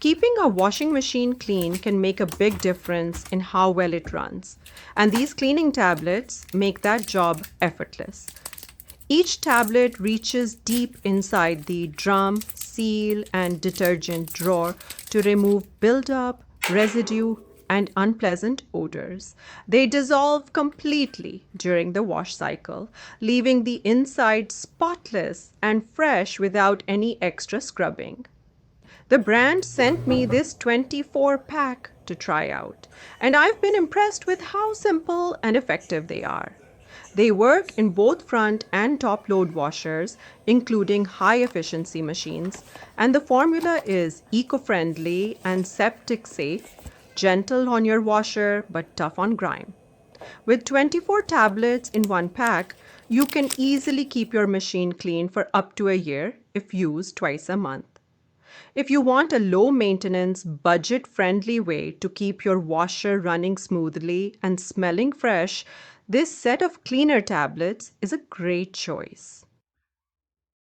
Keeping a washing machine clean can make a big difference in how well it runs, and these cleaning tablets make that job effortless. Each tablet reaches deep inside the drum, seal, and detergent drawer to remove buildup, residue, and unpleasant odors. They dissolve completely during the wash cycle, leaving the inside spotless and fresh without any extra scrubbing. The brand sent me this 24 pack to try out, and I've been impressed with how simple and effective they are. They work in both front and top load washers, including high efficiency machines, and the formula is eco friendly and septic safe, gentle on your washer but tough on grime. With 24 tablets in one pack, you can easily keep your machine clean for up to a year if used twice a month. If you want a low maintenance, budget friendly way to keep your washer running smoothly and smelling fresh, this set of cleaner tablets is a great choice.